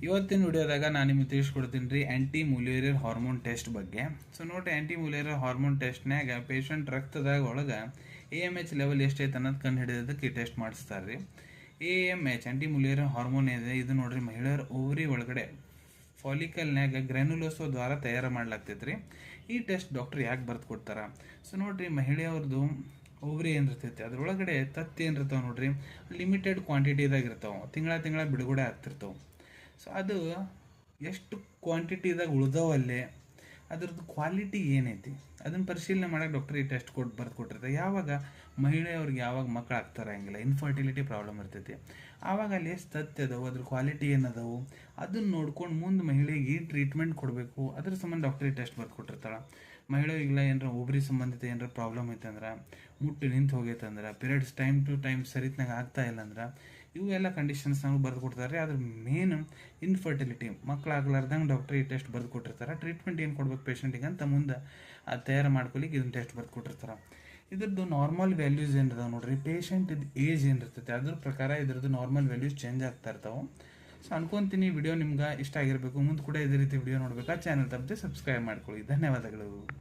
ಇವತ್ತಿನ ವಿಡಿಯೋದಾಗ ನಾನು ನಿಮಗೆ ತಿಳಿಸ್ಕೊಡ್ತೀನಿ ರೀ ಆ್ಯಂಟಿ ಮುಲೇರಿಯಲ್ ಹಾರ್ಮೋನ್ ಟೆಸ್ಟ್ ಬಗ್ಗೆ. ಸೊ ನೋಡಿರಿ, ಆ್ಯಂಟಿ ಮುಲೇರಿಯಲ್ ಹಾರ್ಮೋನ್ ಟೆಸ್ಟ್ನಾಗ ಪೇಷಂಟ್ ರಕ್ತದಾಗ ಒಳಗೆ AMH ಲೆವೆಲ್ ಎಷ್ಟೈತೆ ಅನ್ನೋದು ಕಂಡು ಹಿಡಿಯೋದಕ್ಕೆ ಈ ಟೆಸ್ಟ್ ಮಾಡಿಸ್ತಾರೆ ರೀ. AMH ಆ್ಯಂಟಿ ಮುಲೇರಿಯಲ್ ಹಾರ್ಮೋನ್ ಇದೆ, ಇದು ನೋಡ್ರಿ ಮಹಿಳೆಯರ ಓವರಿ ಒಳಗಡೆ ಫಾಲಿಕಲ್ನಾಗ ಗ್ರ್ಯಾನುಲೋಸೋ ದ್ವಾರ ತಯಾರು ಮಾಡ್ಲಾಗ್ತೈತೆ ರೀ. ಈ ಟೆಸ್ಟ್ ಡಾಕ್ಟರ್ ಯಾಕೆ ಬರ್ದು ಕೊಡ್ತಾರ? ಸೊ ನೋಡ್ರಿ, ಮಹಿಳೆಯವ್ರದ್ದು ಓವರಿ ಏನಿರ್ತೈತಿ ಅದ್ರೊಳಗಡೆ ತತ್ತಿ ಏನಿರ್ತಾವೆ ನೋಡ್ರಿ, ಲಿಮಿಟೆಡ್ ಕ್ವಾಂಟಿಟಿದಾಗ ಇರ್ತಾವೆ, ತಿಂಗಳ ಬಿಡುಗಡೆ ಆಗ್ತಿರ್ತಾವೆ. ಸೊ ಅದು ಎಷ್ಟು ಕ್ವಾಂಟಿಟಿದಾಗ ಉಳ್ದವಲ್ಲೇ ಅದ್ರದ್ದು ಕ್ವಾಲಿಟಿ ಏನೈತಿ ಅದನ್ನು ಪರಿಶೀಲನೆ ಮಾಡೋಕೆ ಡಾಕ್ಟರ್ ಈ ಟೆಸ್ಟ್ ಬರ್ದು ಕೊಟ್ಟಿರ್ತಾರೆ. ಯಾವಾಗ ಮಹಿಳೆಯವ್ರಿಗೆ ಯಾವಾಗ ಮಕ್ಕಳು ಆಗ್ತಾರಂಗಿಲ್ಲ, ಇನ್ಫರ್ಟಿಲಿಟಿ ಪ್ರಾಬ್ಲಮ್ ಇರ್ತೈತಿ, ಆವಾಗ ಅಲ್ಲಿ ಎಷ್ಟು ತತ್ತಿ ಅದಾವು, ಅದ್ರ ಕ್ವಾಲಿಟಿ ಏನದಾವು ಅದನ್ನು ನೋಡ್ಕೊಂಡು ಮುಂದೆ ಮಹಿಳೆಗೆ ಏನು ಟ್ರೀಟ್ಮೆಂಟ್ ಕೊಡಬೇಕು ಅದ್ರ ಸಂಬಂಧ ಡಾಕ್ಟರ್ ಈ ಟೆಸ್ಟ್ ಬರ್ದು ಕೊಟ್ಟಿರ್ತಾಳೆ. ಮಹಿಳೆಗಿಲ್ಲ ಏನಾರ ಒಬ್ರಿ ಸಂಬಂಧಿತ ಏನಾರ ಪ್ರಾಬ್ಲಮ್ ಐತಂದ್ರೆ, ಮುಟ್ಟು ನಿಂತು ಹೋಗೈತಂದ್ರೆ, ಪೀರಿಯಡ್ಸ್ ಟೈಮ್ ಟು ಟೈಮ್ ಸರಿತ್ನಾಗ ಆಗ್ತಾ ಇಲ್ಲ ಅಂದ್ರೆ, ಇವೆಲ್ಲ ಕಂಡೀಷನ್ಸ್ ನಾವು ಬರೆದು ಕೊಡ್ತಾರೆ. ಅದ್ರ ಮೇನ್ ಇನ್ಫರ್ಟಿಲಿಟಿ, ಮಕ್ಕಳಾಗ್ಲಾರ್ದಂಗೆ ಡಾಕ್ಟರ್ ಈ ಟೆಸ್ಟ್ ಬರೆದು ಕೊಟ್ಟಿರ್ತಾರೆ. ಟ್ರೀಟ್ಮೆಂಟ್ ಏನು ಕೊಡ್ಬೇಕು ಪೇಷಂಟಿಗೆ ಅಂತ ಮುಂದೆ ಅದು ತಯಾರು ಮಾಡ್ಕೊಲಿಕ್ಕೆ ಇದನ್ನ ಟೆಸ್ಟ್ ಬರೆದು ಕೊಟ್ಟಿರ್ತಾರೆ. ಇದ್ರದ್ದು ನಾರ್ಮಲ್ ವ್ಯಾಲ್ಯೂಸ್ ಏನಿದಾವೆ ನೋಡ್ರಿ, ಪೇಷಂಟ್ ಏಜ್ ಏನಿರ್ತೈತೆ ಅದ್ರ ಪ್ರಕಾರ ಇದ್ರದ್ದು ನಾರ್ಮಲ್ ವ್ಯಾಲ್ಯೂಸ್ ಚೇಂಜ್ ಆಗ್ತಾ ಇರ್ತಾವೆ. ಸೊ ಅನ್ಕೊಂತೀನಿ ವಿಡಿಯೋ ನಿಮ್ಗೆ ಇಷ್ಟ ಆಗಿರಬೇಕು. ಮುಂದೆ ಕೂಡ ಇದೇ ರೀತಿ ವಿಡಿಯೋ ನೋಡ್ಬೇಕಾ ಚಾನಲ್ ತಪ್ಪದೆ ಸಬ್ಸ್ಕ್ರೈಬ್ ಮಾಡ್ಕೊಳ್ಳಿ. ಧನ್ಯವಾದಗಳು.